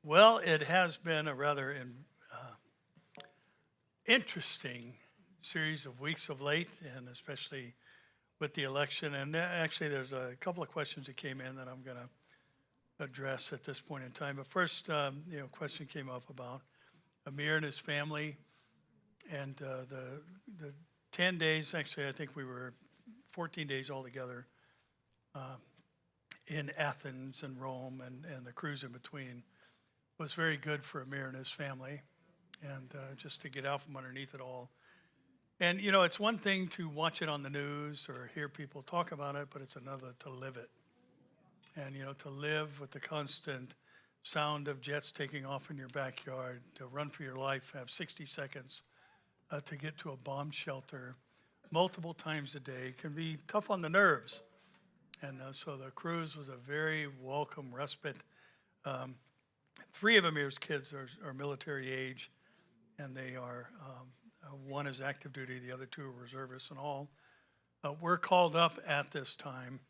Well, it has been a rather interesting series of weeks of late, and especially with the election. And actually, there's a couple of questions that came in that I'm going to address at this point in time. But first, question came up about Amir and his family, and the 10 days. Actually, I think we were 14 days altogether in Athens and Rome, and the cruise in between was very good for Amir and his family, and just to get out from underneath it all. And it's one thing to watch it on the news or hear people talk about it, but it's another to live it. And to live with the constant sound of jets taking off in your backyard, to run for your life, have 60 seconds to get to a bomb shelter multiple times a day can be tough on the nerves. And so the cruise was a very welcome respite. Three of Amir's kids are military age, and they are, one is active duty, the other two are reservists, and all were called up at this time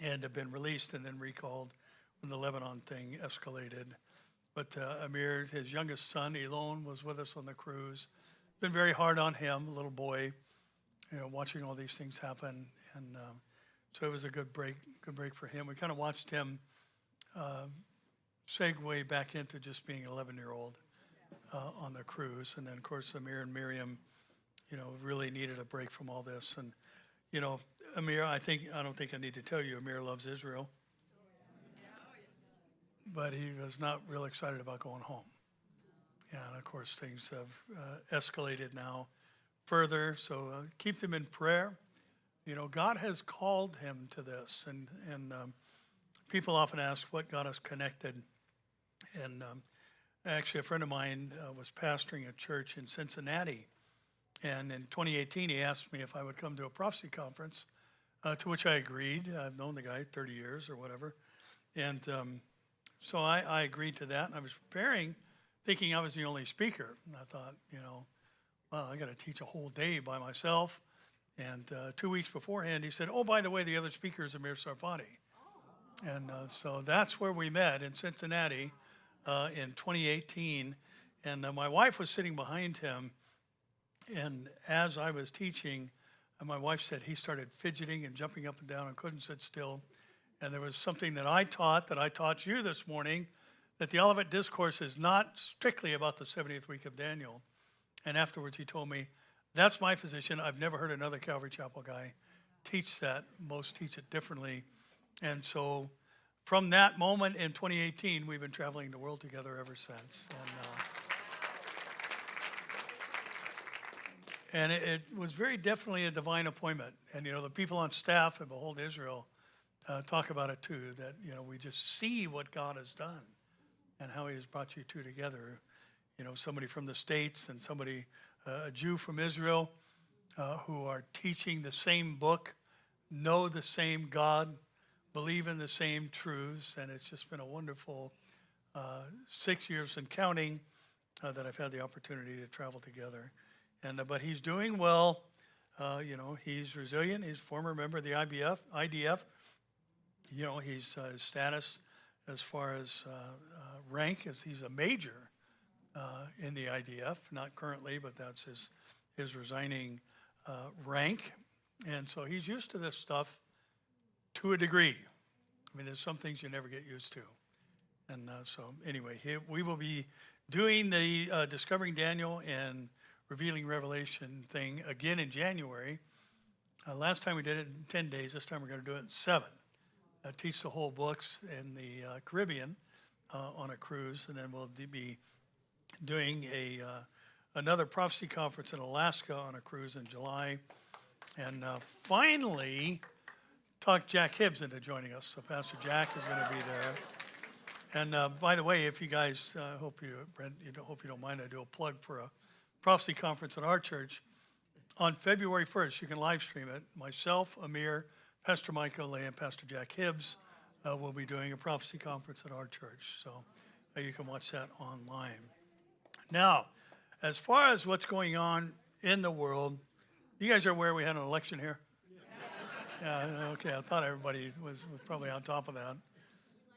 and have been released and then recalled when the Lebanon thing escalated. But Amir, his youngest son, Elon, was with us on the cruise. Been very hard on him, a little boy, watching all these things happen. And so it was a good break for him. We kind of watched him segue back into just being an 11-year-old on the cruise. And then, of course, Amir and Miriam, really needed a break from all this. And, Amir, I don't think I need to tell you, Amir loves Israel. But he was not real excited about going home. And, of course, things have escalated now further. So keep them in prayer. God has called him to this. And people often ask what got us connected. And actually, a friend of mine was pastoring a church in Cincinnati. And in 2018, he asked me if I would come to a prophecy conference, to which I agreed. I've known the guy 30 years or whatever. And so I agreed to that. And I was preparing, thinking I was the only speaker. And I thought, well, I got to teach a whole day by myself. And 2 weeks beforehand, he said, oh, by the way, the other speaker is Amir Sarfati. And so that's where we met in Cincinnati in 2018. And my wife was sitting behind him. And as I was teaching, my wife said he started fidgeting and jumping up and down and couldn't sit still. And there was something that I taught you this morning, that the Olivet Discourse is not strictly about the 70th week of Daniel. And afterwards he told me, that's my position. I've never heard another Calvary Chapel guy teach that. Most teach it differently. And so from that moment in 2018, we've been traveling the world together ever since. And it was very definitely a divine appointment. And, the people on staff at Behold Israel talk about it too, that, we just see what God has done and how he has brought you two together. Somebody from the States and somebody, a Jew from Israel, who are teaching the same book, know the same God, believe in the same truths. And it's just been a wonderful 6 years and counting that I've had the opportunity to travel together. And but he's doing well. He's resilient. He's a former member of the IDF. His status as far as rank is he's a major in the IDF. Not currently, but that's his resigning rank. And so he's used to this stuff to a degree. I mean, there's some things you never get used to. And so anyway, we will be doing the Discovering Daniel and Revealing Revelation thing again in January. Last time we did it in 10 days. This time we're going to do it in 7. Teach the whole books in the Caribbean on a cruise. And then we'll be doing another prophecy conference in Alaska on a cruise in July. And finally, talked Jack Hibbs into joining us. So Pastor Jack is going to be there. And by the way, if you guys, Brent, hope you don't mind, I do a plug for a prophecy conference at our church. On February 1st, you can live stream it. Myself, Amir, Pastor Michael Lay, and Pastor Jack Hibbs will be doing a prophecy conference at our church. So you can watch that online. Now, as far as what's going on in the world, you guys are aware we had an election here? Yeah, okay, I thought everybody was probably on top of that.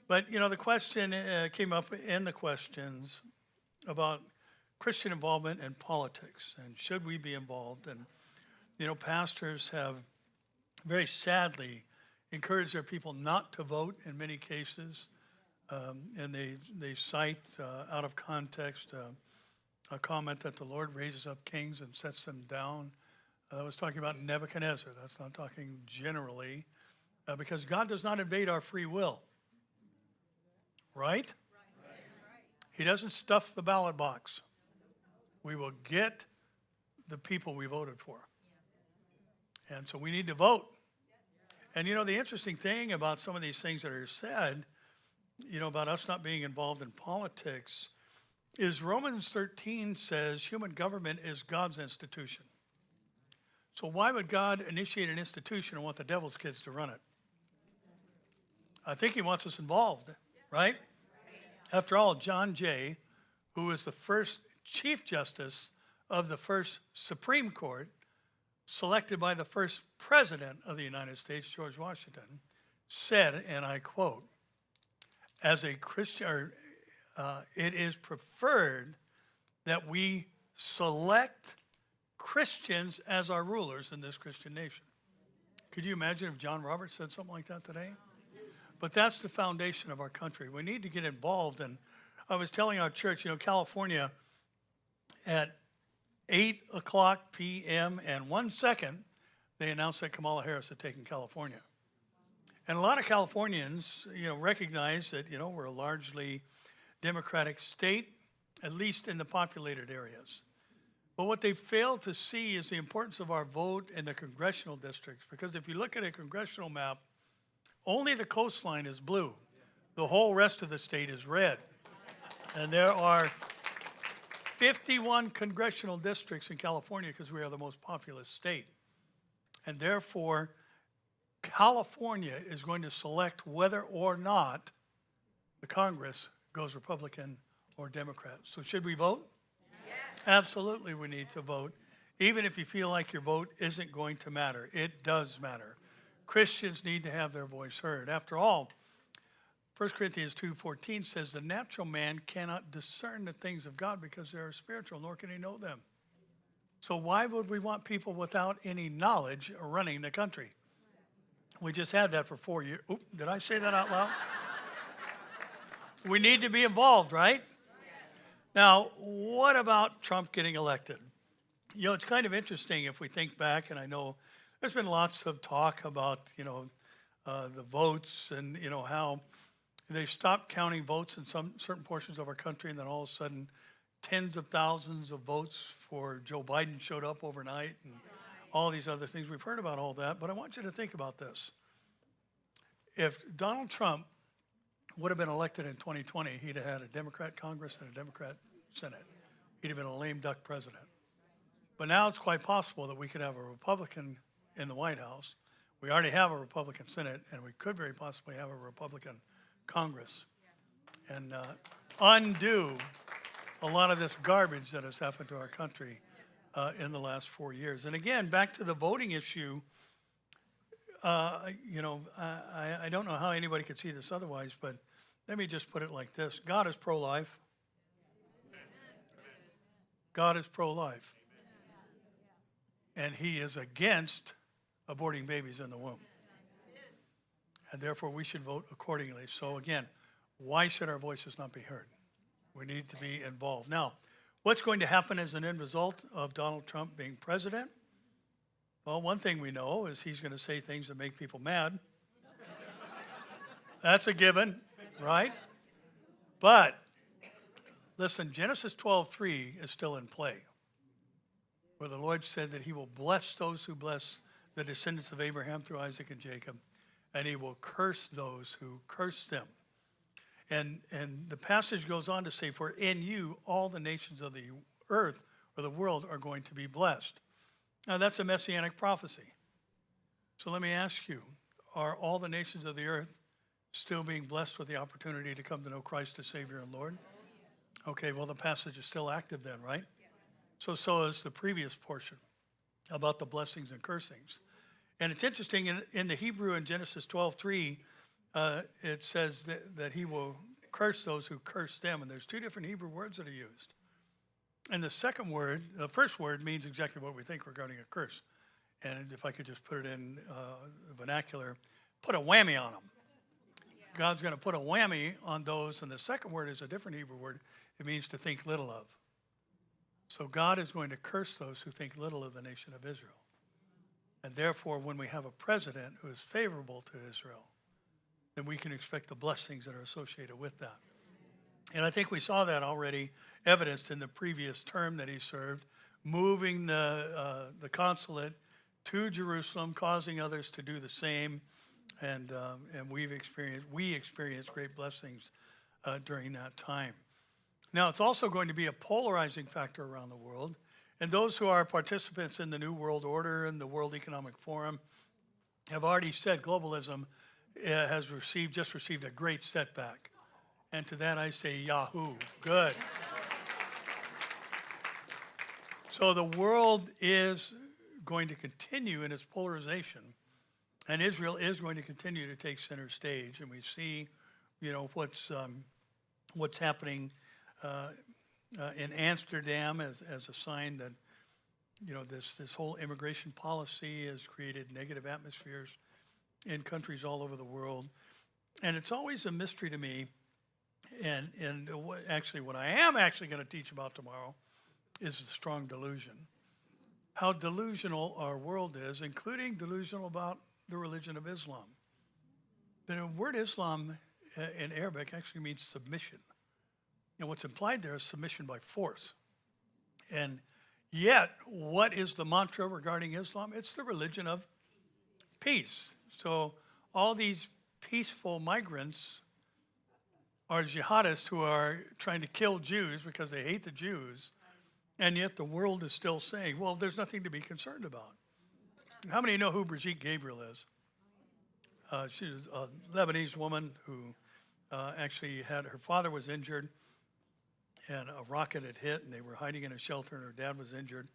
But, the question came up in the questions about Christian involvement in politics and should we be involved? And, pastors have very sadly encouraged their people not to vote in many cases. And they cite out of context a comment that the Lord raises up kings and sets them down. I was talking about Nebuchadnezzar. That's not talking generally, because God does not invade our free will, right? He doesn't stuff the ballot box. We will get the people we voted for. And so we need to vote. And, the interesting thing about some of these things that are said, about us not being involved in politics, is Romans 13 says human government is God's institution. So why would God initiate an institution and want the devil's kids to run it? I think he wants us involved, right? After all, John Jay, who was the first Chief Justice of the first Supreme Court, selected by the first President of the United States, George Washington, said, and I quote, as a Christian, it is preferred that we select Christians as our rulers in this Christian nation. Could you imagine if John Roberts said something like that today? But that's the foundation of our country. We need to get involved. And I was telling our church, California at 8 o'clock p.m. and 1 second, they announced that Kamala Harris had taken California. And a lot of Californians, recognize that, we're a largely Democratic state, at least in the populated areas. But what they fail to see is the importance of our vote in the congressional districts. Because if you look at a congressional map, only the coastline is blue. The whole rest of the state is red. And there are 51 congressional districts in California because we are the most populous state. And therefore, California is going to select whether or not the Congress goes Republican or Democrat. So should we vote? Yes. Absolutely, we need to vote. Even if you feel like your vote isn't going to matter, it does matter. Christians need to have their voice heard. After all, 1 Corinthians 2:14 says the natural man cannot discern the things of God because they are spiritual, nor can he know them. So why would we want people without any knowledge running the country? We just had that for 4 years. Oop, did I say that out loud? We need to be involved, right? Yes. Now, what about Trump getting elected? It's kind of interesting if we think back, and I know there's been lots of talk about, the votes and, how they stopped counting votes in some certain portions of our country, and then all of a sudden, tens of thousands of votes for Joe Biden showed up overnight, and all these other things. We've heard about all that, but I want you to think about this. If Donald Trump would have been elected in 2020, he'd have had a Democrat Congress and a Democrat Senate. He'd have been a lame duck president. But now it's quite possible that we could have a Republican in the White House. We already have a Republican Senate, and we could very possibly have a Republican Congress and undo a lot of this garbage that has happened to our country in the last 4 years. And again, back to the voting issue, I don't know how anybody could see this otherwise, but let me just put it like this. God is pro-life. God is pro-life. And he is against aborting babies in the womb. And therefore, we should vote accordingly. So again, why should our voices not be heard? We need to be involved. Now, what's going to happen as an end result of Donald Trump being president? Well, one thing we know is he's going to say things that make people mad. That's a given, right? But, listen, Genesis 12:3 is still in play, where the Lord said that he will bless those who bless the descendants of Abraham through Isaac and Jacob, and he will curse those who curse them. And the passage goes on to say, for in you all the nations of the earth or the world are going to be blessed. Now that's a messianic prophecy. So let me ask you, are all the nations of the earth still being blessed with the opportunity to come to know Christ as Savior and Lord? Okay, well the passage is still active then, right? So is the previous portion about the blessings and cursings. And it's interesting, in the Hebrew in Genesis 12:3, it says that he will curse those who curse them. And there's two different Hebrew words that are used. And the second word, the first word means exactly what we think regarding a curse. And if I could just put it in vernacular, put a whammy on them. God's going to put a whammy on those. And the second word is a different Hebrew word. It means to think little of. So God is going to curse those who think little of the nation of Israel. And therefore, when we have a president who is favorable to Israel, then we can expect the blessings that are associated with that. And I think we saw that already evidenced in the previous term that he served, moving the consulate to Jerusalem, causing others to do the same. And we experienced great blessings during that time. Now, it's also going to be a polarizing factor around the world. And those who are participants in the New World Order and the World Economic Forum have already said globalism has just received a great setback. And to that I say, Yahoo, good. So the world is going to continue in its polarization, and Israel is going to continue to take center stage. And we see, what's happening in Amsterdam as a sign that, this whole immigration policy has created negative atmospheres in countries all over the world. And it's always a mystery to me. And what I am actually going to teach about tomorrow is the strong delusion. How delusional our world is, including delusional about the religion of Islam. The word Islam in Arabic actually means submission. And what's implied there is submission by force. And yet, what is the mantra regarding Islam? It's the religion of peace. So all these peaceful migrants are jihadists who are trying to kill Jews because they hate the Jews. And yet the world is still saying, well, there's nothing to be concerned about. How many know who Brigitte Gabriel is? She was a Lebanese woman who actually her father was injured, and a rocket had hit, and they were hiding in a shelter, and her dad was injured,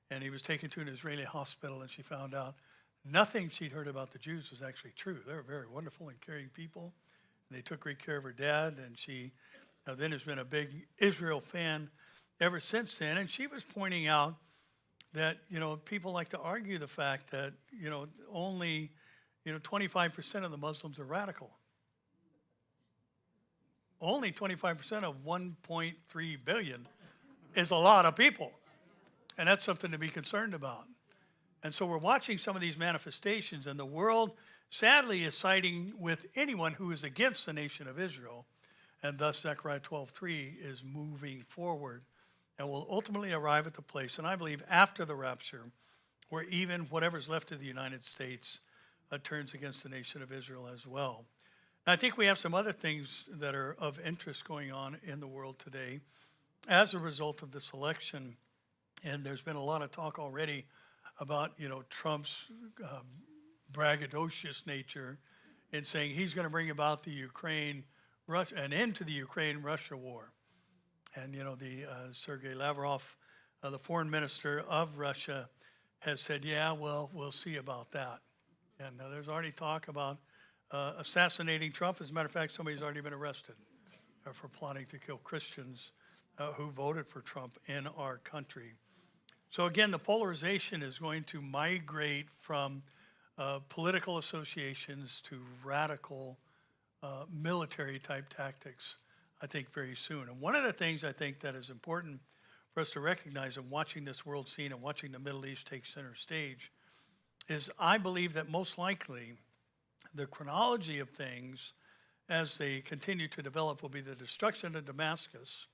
and he was taken to an Israeli hospital, and she found out nothing she'd heard about the Jews was actually true. They were very wonderful and caring people, and they took great care of her dad, and she then has been a big Israel fan ever since then. And she was pointing out that, people like to argue the fact that, only, 25% of the Muslims are radical. Only 25% of 1.3 billion is a lot of people. And that's something to be concerned about. And so we're watching some of these manifestations, and the world, sadly, is siding with anyone who is against the nation of Israel. And thus, Zechariah 12:3 is moving forward and will ultimately arrive at the place, and I believe after the rapture, where even whatever's left of the United States turns against the nation of Israel as well. And I think we have some other things that are of interest going on in the world today as a result of this election. And there's been a lot of talk already about, Trump's braggadocious nature in saying he's going to bring about an end to the Ukraine-Russia war. And, the Sergei Lavrov, the foreign minister of Russia, has said, yeah, well, we'll see about that. And there's already talk about assassinating Trump. As a matter of fact, somebody's already been arrested for plotting to kill Christians who voted for Trump in our country. So again, the polarization is going to migrate from political associations to radical military-type tactics, I think, very soon. And one of the things I think that is important for us to recognize in watching this world scene and watching the Middle East take center stage is I believe that most likely the chronology of things as they continue to develop will be the destruction of Damascus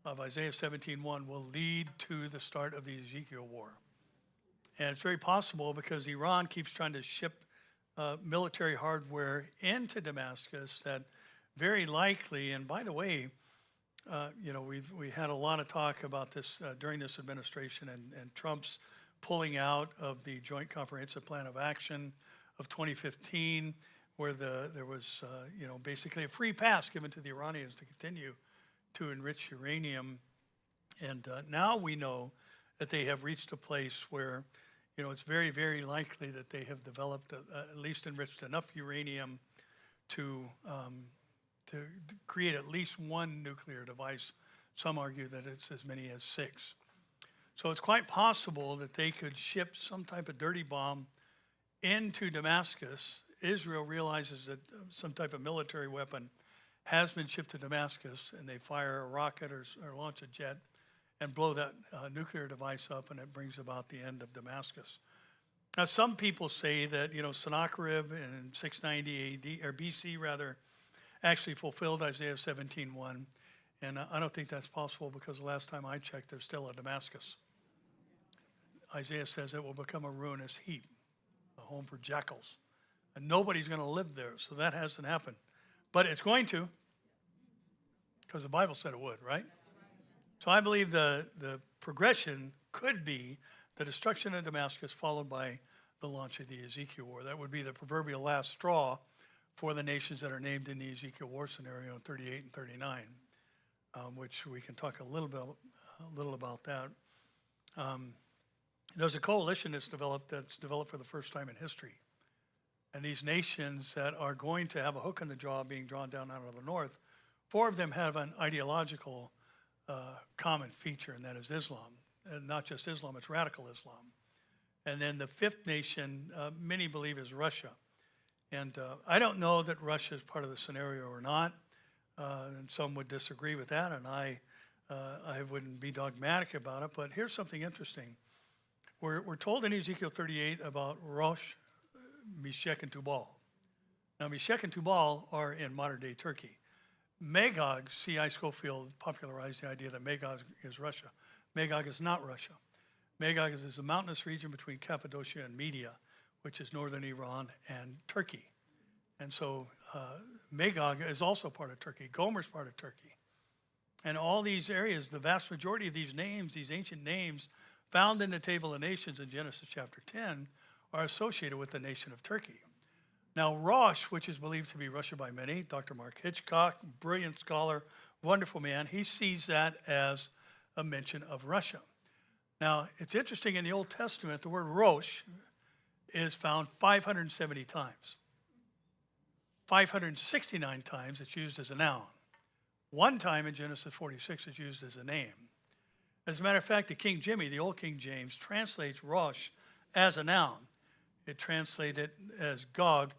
of Isaiah 17:1 will lead to the start of the Ezekiel war. And it's very possible because Iran keeps trying to ship military hardware into Damascus that very likely, and by the way, we had a lot of talk about this during this administration and Trump's pulling out of the Joint Comprehensive Plan of Action of 2015, where there was basically a free pass given to the Iranians to continue to enrich uranium. And now we know that they have reached a place where it's very, very likely that they have developed, at least enriched enough uranium to create at least one nuclear device. Some argue that it's as many as 6. So it's quite possible that they could ship some type of dirty bomb into Damascus. Israel realizes that some type of military weapon has been shipped to Damascus, and they fire a rocket or launch a jet and blow that nuclear device up, and it brings about the end of Damascus. Now, some people say that, Sennacherib in 690 AD, or BC rather, actually fulfilled Isaiah 17:1. And I don't think that's possible, because the last time I checked, there's still a Damascus. Isaiah says it will become a ruinous heap, a home for jackals. And nobody's going to live there, so that hasn't happened. But it's going to, because the Bible said it would, right? So I believe the progression could be the destruction of Damascus, followed by the launch of the Ezekiel War. That would be the proverbial last straw for the nations that are named in the Ezekiel War scenario in 38 and 39, which we can talk a little about that. There's a coalition that's developed for the first time in history. And these nations that are going to have a hook in the jaw being drawn down out of the north, 4 of them have an ideological common feature, and that is Islam. And not just Islam, it's radical Islam. And then the 5th nation, many believe, is Russia. And I don't know that Russia is part of the scenario or not. And some would disagree with that, and I wouldn't be dogmatic about it. But here's something interesting. We're told in Ezekiel 38 about Rosh, Meshech, and Tubal. Now, Meshech and Tubal are in modern-day Turkey. Magog, C.I. Schofield popularized the idea that Magog is Russia. Magog is not Russia. Magog is a mountainous region between Cappadocia and Media, which is northern Iran and Turkey. And so Magog is also part of Turkey. Gomer's part of Turkey. And all these areas, the vast majority of these names, these ancient names found in the Table of Nations in Genesis chapter 10, are associated with the nation of Turkey. Now, Rosh, which is believed to be Russia by many, Dr. Mark Hitchcock, brilliant scholar, wonderful man, he sees that as a mention of Russia. Now, it's interesting, in the Old Testament, the word Rosh is found 570 times. 569 times it's used as a noun. One time in Genesis 46 it's used as a name. As a matter of fact, the King Jimmy, the old King James, translates Rosh as a noun. It translated as Gog,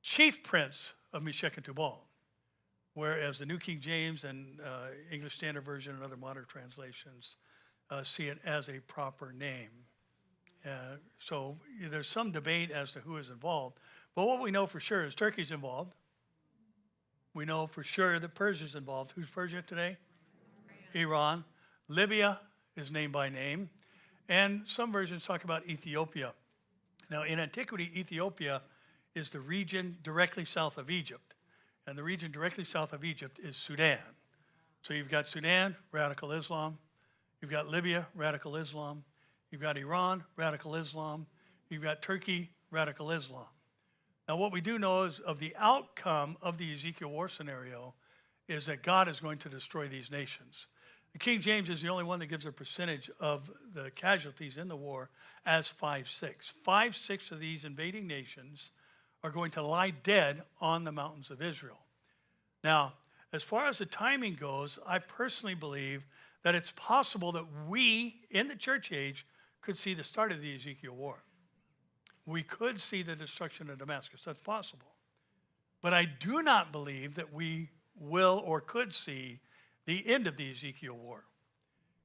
chief prince of Meshech and Tubal, whereas the New King James and English Standard Version and other modern translations see it as a proper name. So there's some debate as to who is involved. But what we know for sure is Turkey's involved. We know for sure that Persia's involved. Who's Persia today? Iran. Libya is named by name. And some versions talk about Ethiopia. Now, in antiquity, Ethiopia is the region directly south of Egypt. And the region directly south of Egypt is Sudan. So you've got Sudan, radical Islam. You've got Libya, radical Islam. You've got Iran, radical Islam. You've got Turkey, radical Islam. Now, what we do know is of the outcome of the Ezekiel war scenario is that God is going to destroy these nations. The King James is the only one that gives a percentage of the casualties in the war as 5/6. 5/6 of these invading nations are going to lie dead on the mountains of Israel. Now, as far as the timing goes, I personally believe that it's possible that we, in the church age, could see the start of the Ezekiel war. We could see the destruction of Damascus. That's possible. But I do not believe that we will or could see the end of the Ezekiel war.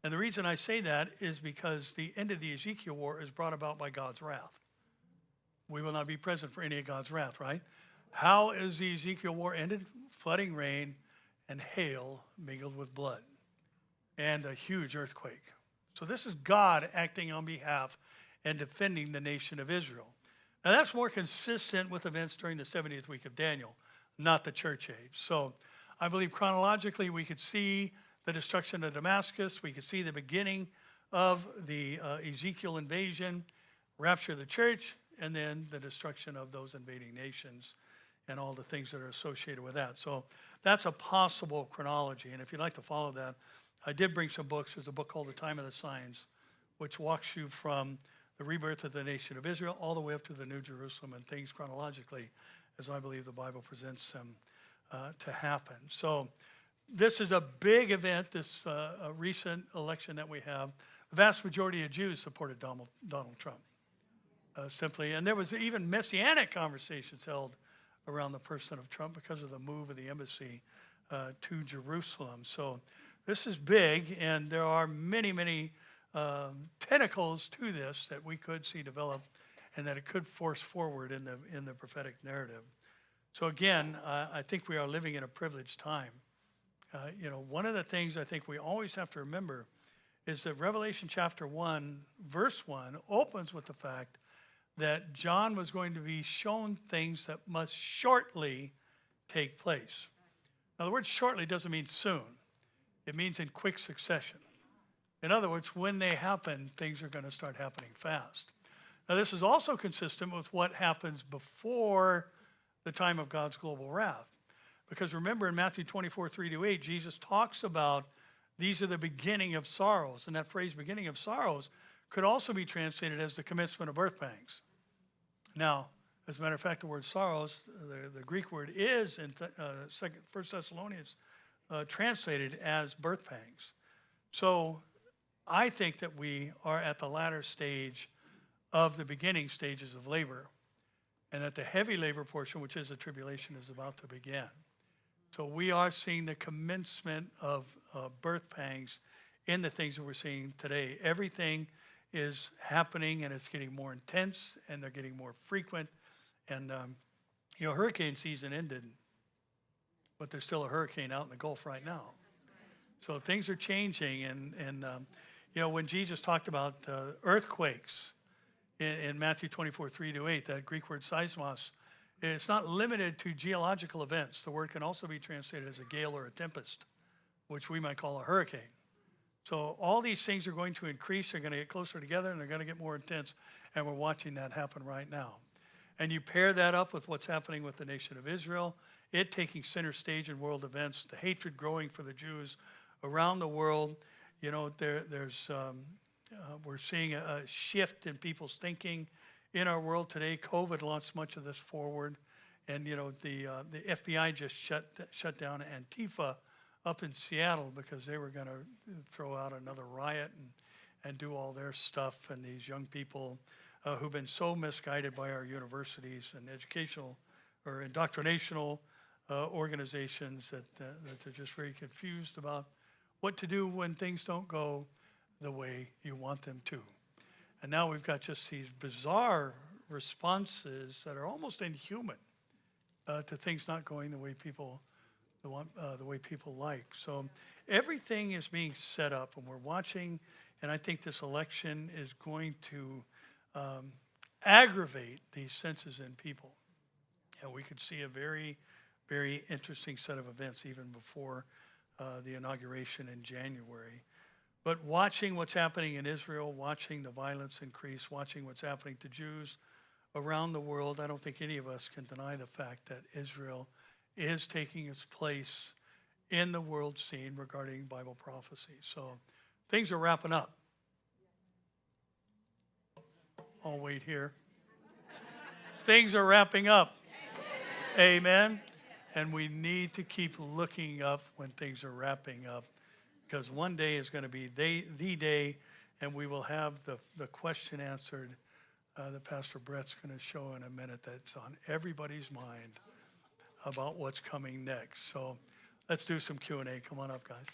And the reason I say that is because the end of the Ezekiel war is brought about by God's wrath. We will not be present for any of God's wrath, right? How is the Ezekiel war ended? Flooding rain and hail mingled with blood and a huge earthquake. So this is God acting on behalf and defending the nation of Israel. Now that's more consistent with events during the 70th week of Daniel, not the church age. So I believe chronologically we could see the destruction of Damascus, we could see the beginning of the Ezekiel invasion, rapture of the church, and then the destruction of those invading nations and all the things that are associated with that. So that's a possible chronology. And if you'd like to follow that, I did bring some books. There's a book called The Time of the Signs, which walks you from the rebirth of the nation of Israel all the way up to the New Jerusalem and things chronologically as I believe the Bible presents them to happen. So this is a big event, this a recent election that we have. The vast majority of Jews supported Donald Trump, simply. And there was even messianic conversations held around the person of Trump because of the move of the embassy to Jerusalem. So this is big, and there are many, many tentacles to this that we could see develop and that it could force forward in the prophetic narrative. So again, I think we are living in a privileged time. One of the things I think we always have to remember is that Revelation chapter 1, verse 1 opens with the fact that John was going to be shown things that must shortly take place. Now, the word shortly doesn't mean soon. It means in quick succession. In other words, when they happen, things are going to start happening fast. Now, this is also consistent with what happens before the time of God's global wrath. Because remember in Matthew 24, 3-8, Jesus talks about these are the beginning of sorrows. And that phrase, beginning of sorrows, could also be translated as the commencement of birth pangs. Now, as a matter of fact, the word sorrows, the Greek word is in 1 Thessalonians translated as birth pangs. So I think that we are at the latter stage of the beginning stages of labor, and that the heavy labor portion, which is the tribulation, is about to begin. So we are seeing the commencement of birth pangs in the things that we're seeing today. Everything is happening, and it's getting more intense, and they're getting more frequent. And, hurricane season ended, but there's still a hurricane out in the Gulf right now. So things are changing. And when Jesus talked about earthquakes in Matthew 24, 3-8, that Greek word seismos, it's not limited to geological events. The word can also be translated as a gale or a tempest, which we might call a hurricane. So all these things are going to increase. They're going to get closer together, and they're going to get more intense. And we're watching that happen right now. And you pair that up with what's happening with the nation of Israel, it taking center stage in world events, the hatred growing for the Jews around the world. We're seeing a shift in people's thinking in our world today. COVID launched much of this forward. And, the FBI just shut down Antifa up in Seattle because they were going to throw out another riot and do all their stuff. And these young people who've been so misguided by our universities and educational or indoctrinational organizations that they're just very confused about what to do when things don't go the way you want them to. And now we've got just these bizarre responses that are almost inhuman to things not going the way people like. So everything is being set up, and we're watching. And I think this election is going to aggravate these senses in people. And we could see a very, very interesting set of events even before the inauguration in January. But watching what's happening in Israel, watching the violence increase, watching what's happening to Jews around the world, I don't think any of us can deny the fact that Israel is taking its place in the world scene regarding Bible prophecy. So things are wrapping up. I'll wait here. Things are wrapping up. Amen. And we need to keep looking up when things are wrapping up, because one day is going to be the day, and we will have the question answered that Pastor Brett's going to show in a minute, that's on everybody's mind about what's coming next. So let's do some Q&A. Come on up, guys.